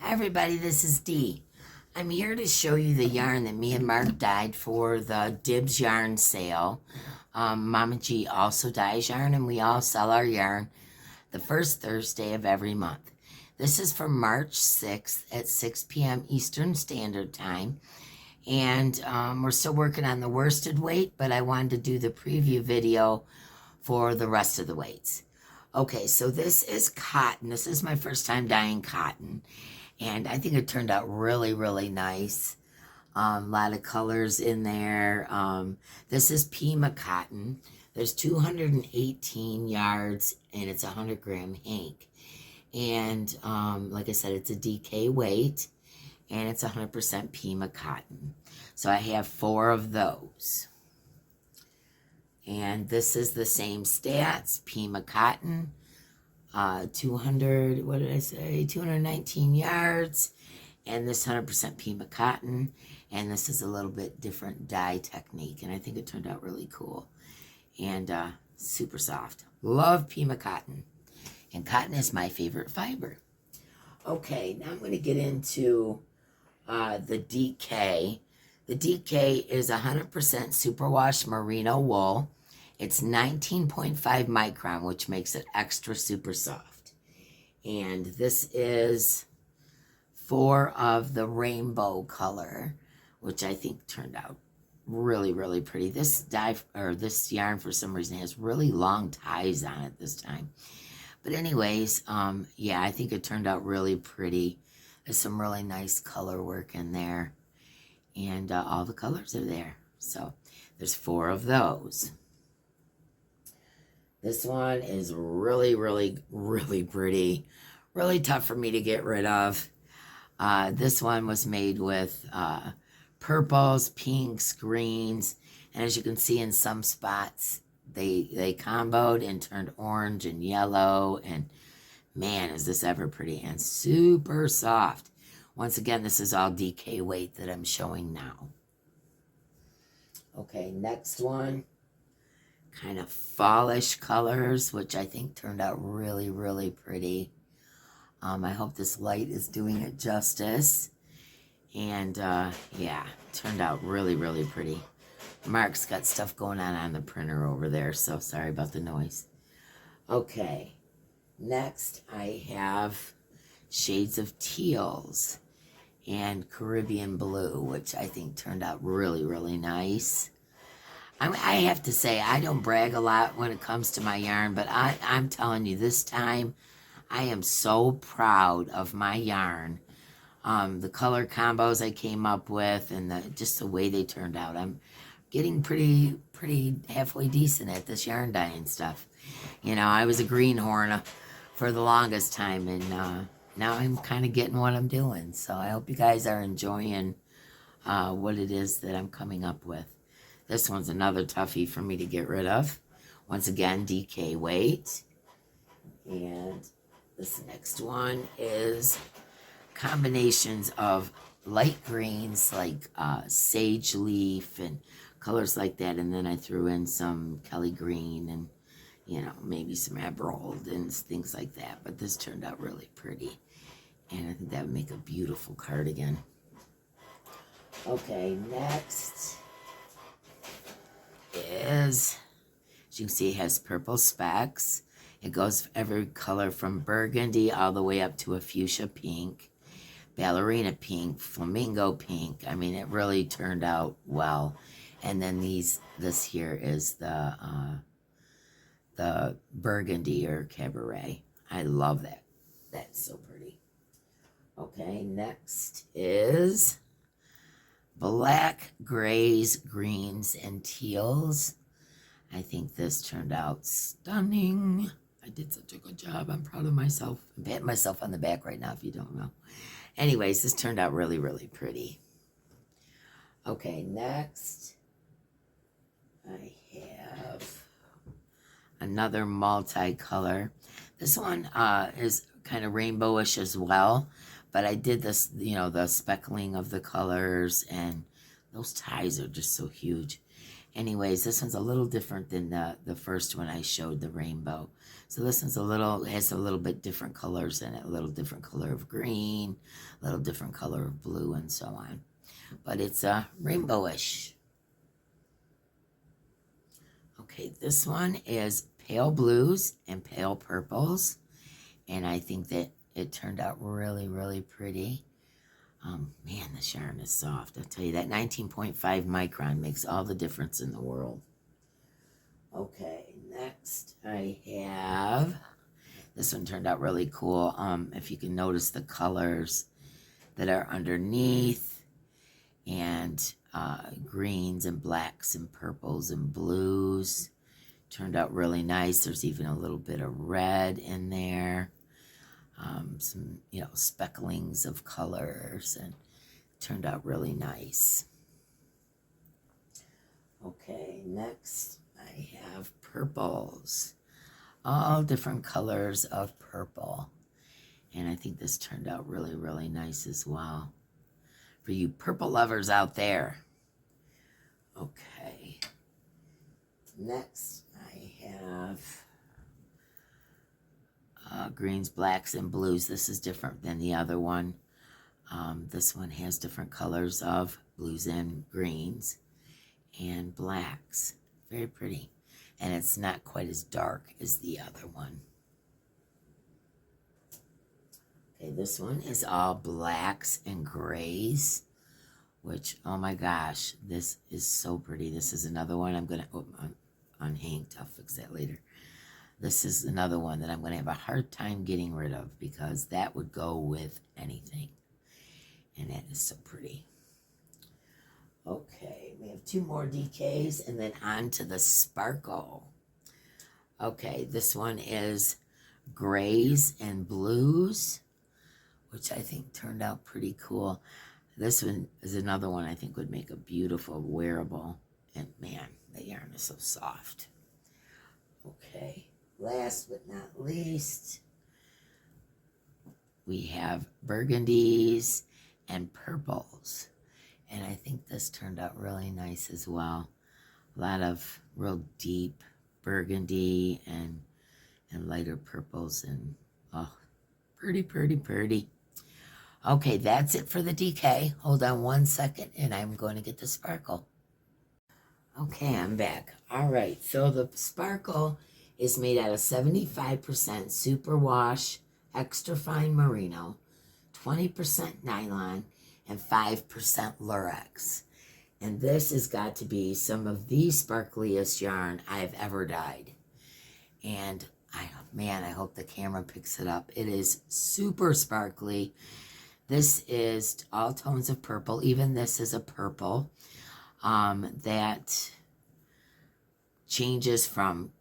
Hi everybody, this is Dee. I'm here to show you the yarn that me and Mark dyed for the Dibs yarn sale. Mama G also dyes yarn, and we all sell our yarn the first Thursday of every month. This is for March 6th at 6 p.m. Eastern Standard Time. And we're still working on the worsted weight, but I wanted to do the preview video for the rest of the weights. Okay, so this is cotton. This is my first time dyeing cotton. And I think it turned out really, really nice. A lot of colors in there. This is Pima cotton. There's 218 yards, and it's 100 gram hank. And like I said, it's a DK weight, and it's 100% Pima cotton. So I have 4 of those. And this is the same stats, Pima cotton. 219 yards, and this 100% Pima cotton, and this is a little bit different dye technique, and I think it turned out really cool, and super soft. Love Pima cotton, and cotton is my favorite fiber. Okay, now I'm going to get into the DK. The DK is 100% superwash merino wool. It's 19.5 micron, which makes it extra super soft. And this is 4 of the rainbow color, which I think turned out really, really pretty. This dye, or this yarn, for some reason has really long ties on it this time. But anyways, yeah, I think it turned out really pretty. There's some really nice color work in there. And all the colors are there. So there's 4 of those. This one is really, really, really pretty. Really tough for me to get rid of. This one was made with purples, pinks, greens. And as you can see in some spots, they comboed and turned orange and yellow. And man, is this ever pretty and super soft. Once again, this is all DK weight that I'm showing now. Okay, next one. Kind of fallish colors, which I think turned out really, really pretty. I hope this light is doing it justice. And yeah, turned out really, really pretty. Mark's got stuff going on the printer over there, so sorry about the noise. Okay, next I have shades of teals and Caribbean blue, which I think turned out really, really nice. I have to say, I don't brag a lot when it comes to my yarn, but I'm telling you, this time, I am so proud of my yarn. The color combos I came up with, and just the way they turned out. I'm getting pretty halfway decent at this yarn dyeing stuff. You know, I was a greenhorn for the longest time, and now I'm kind of getting what I'm doing. So I hope you guys are enjoying what it is that I'm coming up with. This one's another toughie for me to get rid of. Once again, DK weight. And this next one is combinations of light greens like sage leaf and colors like that. And then I threw in some Kelly green and, you know, maybe some emerald and things like that. But this turned out really pretty. And I think that would make a beautiful cardigan. Okay, next is, as you can see, it has purple specks. It goes every color from burgundy all the way up to a fuchsia pink, ballerina pink, flamingo pink. I mean, it really turned out well. And then this here is the burgundy or cabaret. I love that. That's so pretty. Okay, next is black, grays, greens, and teals. I think this turned out stunning. I did such a good job. I'm proud of myself. I'm patting myself on the back right now if you don't know. Anyways, this turned out really, really pretty. Okay, next I have another multicolor. This one is kind of rainbowish as well. But I did this, you know, the speckling of the colors, and those ties are just so huge. anyways, this one's a little different than the first one I showed, the rainbow. So this one's has a little bit different colors in it, a little different color of green, a little different color of blue, and so on. But it's rainbowish. Okay, this one is pale blues and pale purples. And I think that it turned out really, really pretty. Man, this yarn is soft. I'll tell you, that 19.5 micron makes all the difference in the world. Okay, next I have, this one turned out really cool. If you can notice the colors that are underneath, and greens and blacks and purples and blues. Turned out really nice. There's even a little bit of red in there. Some, specklings of colors, and turned out really nice. Okay, next I have purples. All different colors of purple. And I think this turned out really, really nice as well. For you purple lovers out there. Okay. Next I have greens, blacks, and blues. This is different than the other one. This one has different colors of blues and greens and blacks. Very pretty. And it's not quite as dark as the other one. Okay, this one is all blacks and grays, which, oh my gosh, this is so pretty. This is another one I'm going to, unhanged. I'll fix that later. This is another one that I'm going to have a hard time getting rid of because that would go with anything. And that is so pretty. Okay, we have two more DKs and then on to the sparkle. Okay, this one is grays and blues, which I think turned out pretty cool. This one is another one I think would make a beautiful wearable. And man, the yarn is so soft. Okay, last but not least, we have burgundies and purples. And I think this turned out really nice as well. A lot of real deep burgundy and lighter purples, and oh, pretty, pretty, pretty. Okay, that's it for the DK. Hold on one second, and I'm going to get the sparkle. Okay, I'm back. All right, so the sparkle is made out of 75% superwash, extra fine merino, 20% nylon, and 5% lurex. And this has got to be some of the sparkliest yarn I've ever dyed. And I hope the camera picks it up. It is super sparkly. This is all tones of purple. Even this is a purple that changes from,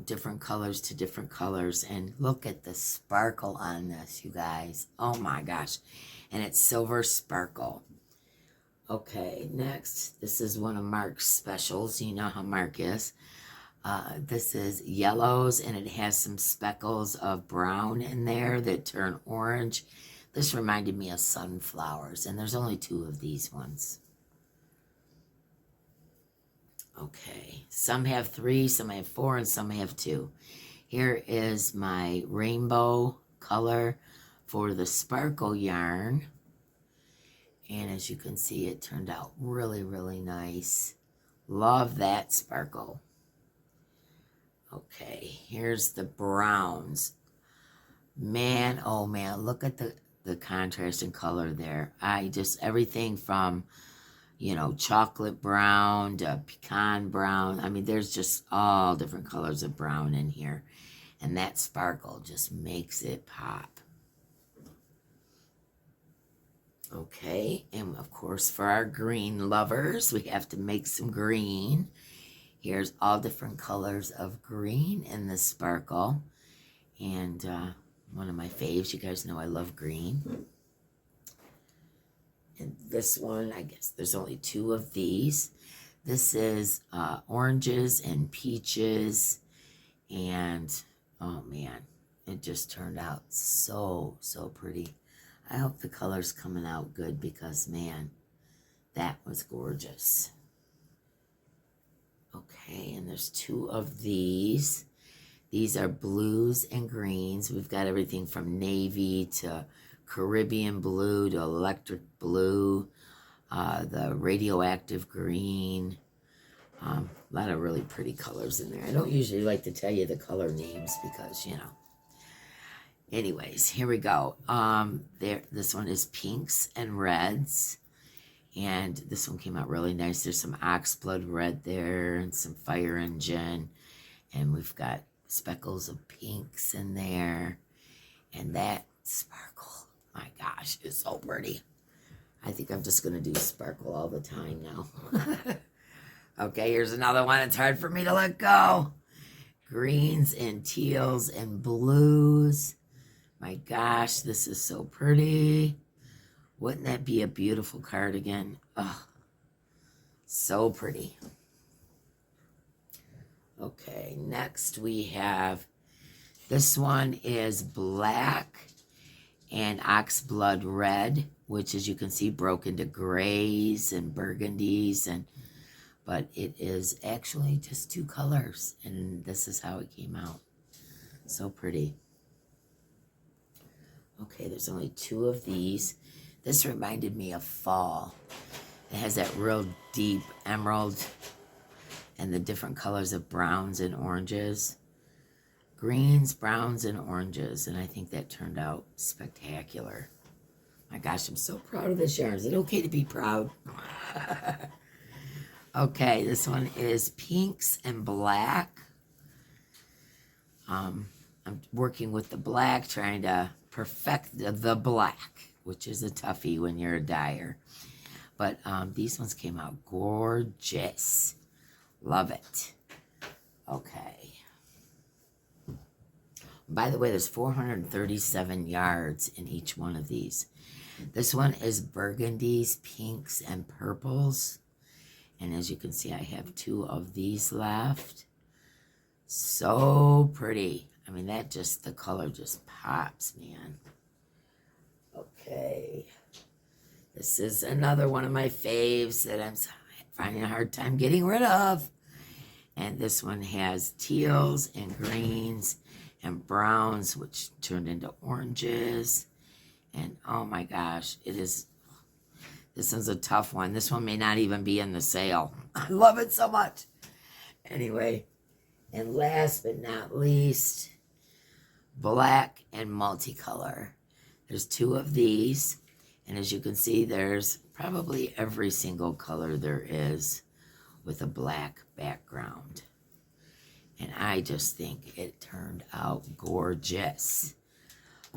different colors to different colors. And look at the sparkle on this, you guys. Oh my gosh. And it's silver sparkle. Okay, next, this is one of Mark's specials. You know how Mark is. This is yellows, and it has some speckles of brown in there that turn orange. This reminded me of sunflowers, and there's only two of these ones. Okay, some have 3, some have 4, and some have 2. Here is my rainbow color for the sparkle yarn. And as you can see, it turned out really, really nice. Love that sparkle. Okay, here's the browns. Man, oh man, look at the contrast in color there. Everything from, chocolate brown to pecan brown. I mean, there's just all different colors of brown in here. And that sparkle just makes it pop. Okay, and of course for our green lovers, we have to make some green. Here's all different colors of green in the sparkle. And one of my faves, you guys know I love green. And this one, I guess there's only 2 of these. This is oranges and peaches. And oh man, it just turned out so, so pretty. I hope the color's coming out good because, man, that was gorgeous. Okay, and there's 2 of these. These are blues and greens. We've got everything from navy to Caribbean blue to electric blue, the radioactive green. A lot of really pretty colors in there. I don't usually like to tell you the color names because, you know. Anyways, here we go. This one is pinks and reds. And this one came out really nice. There's some oxblood red there and some fire engine. And we've got speckles of pinks in there. And that sparkle, my gosh, is so pretty. I think I'm just going to do sparkle all the time now. Okay, here's another one. It's hard for me to let go. Greens and teals and blues. My gosh, this is so pretty. Wouldn't that be a beautiful cardigan? Oh, so pretty. Okay, next we have, this one is black and oxblood red, which as you can see broke into grays and burgundies, but it is actually just 2 colors, and this is how it came out. So pretty. Okay, there's only 2 of these. This reminded me of fall. It has that real deep emerald and the different colors of browns and oranges. Greens, browns, and oranges. And I think that turned out spectacular. My gosh, I'm so proud of this yarn. Is it okay to be proud? Okay, this one is pinks and black. I'm working with the black, trying to perfect the black, which is a toughie when you're a dyer. But these ones came out gorgeous. Love it. Okay. By the way, there's 437 yards in each one of these. This one is burgundies, pinks, and purples. And as you can see, I have 2 of these left. So pretty. I mean, the color just pops, man. Okay. This is another one of my faves that I'm finding a hard time getting rid of. And this one has teals and greens and browns, which turned into oranges. And oh my gosh, this one's a tough one. This one may not even be in the sale. I love it so much. Anyway, and last but not least, black and multicolor. There's 2 of these. And as you can see, there's probably every single color there is with a black background. And I just think it turned out gorgeous.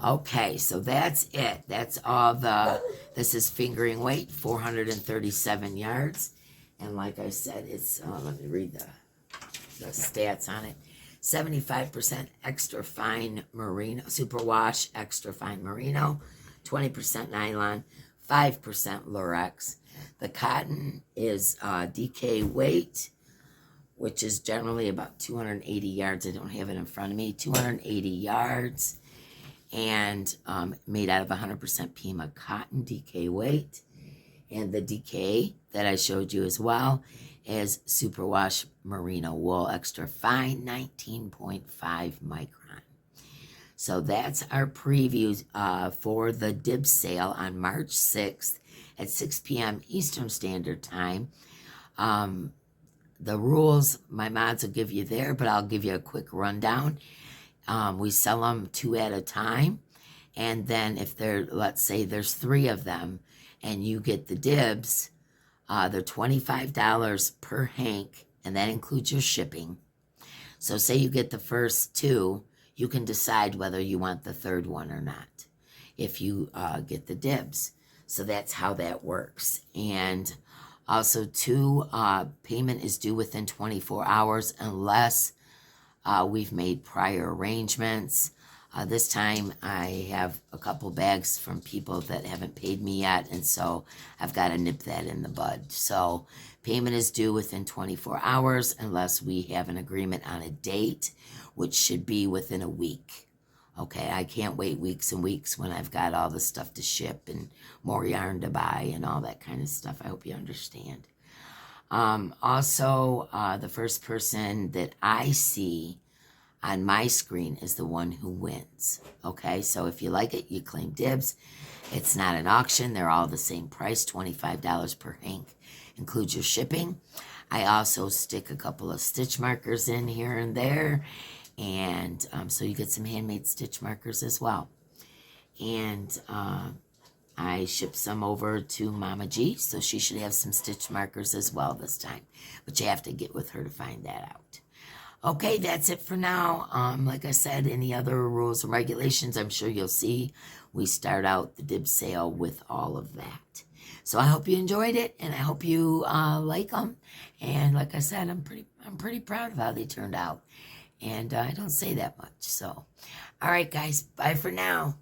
Okay, so that's it. That's all this is fingering weight, 437 yards. And like I said, it's, let me read the stats on it. 75% extra fine merino, superwash extra fine merino, 20% nylon, 5% lurex. The cotton is DK weight, which is generally about 280 yards. I don't have it in front of me. 280 yards. And made out of 100% Pima cotton, DK weight. And the DK that I showed you as well is superwash merino wool extra fine, 19.5 micron. So that's our preview for the Dibs sale on March 6th at 6 p.m. Eastern Standard Time. The rules, my mods will give you there, but I'll give you a quick rundown. We sell them 2 at a time. And then if let's say there's 3 of them and you get the Dibs, they're $25 per hank, and that includes your shipping. So say you get the first 2, you can decide whether you want the 3rd one or not if you get the Dibs. So that's how that works. And also, 2, payment is due within 24 hours unless we've made prior arrangements. This time I have a couple bags from people that haven't paid me yet, and so I've got to nip that in the bud. So payment is due within 24 hours unless we have an agreement on a date, which should be within a week. Okay, I can't wait weeks and weeks when I've got all the stuff to ship and more yarn to buy and all that kind of stuff. I hope you understand. Also, the first person that I see on my screen is the one who wins. Okay, so if you like it, you claim dibs. It's not an auction. They're all the same price, $25 per hank. Includes your shipping. I also stick a couple of stitch markers in here and there. And so you get some handmade stitch markers as well. And I ship some over to Mama G, so she should have some stitch markers as well this time. But you have to get with her to find that out. Okay, that's it for now. Like I said, any other rules and regulations, I'm sure you'll see. We start out the dib sale with all of that. So I hope you enjoyed it, and I hope you like them. And like I said, I'm pretty proud of how they turned out. And I don't say that much. So, all right, guys, bye for now.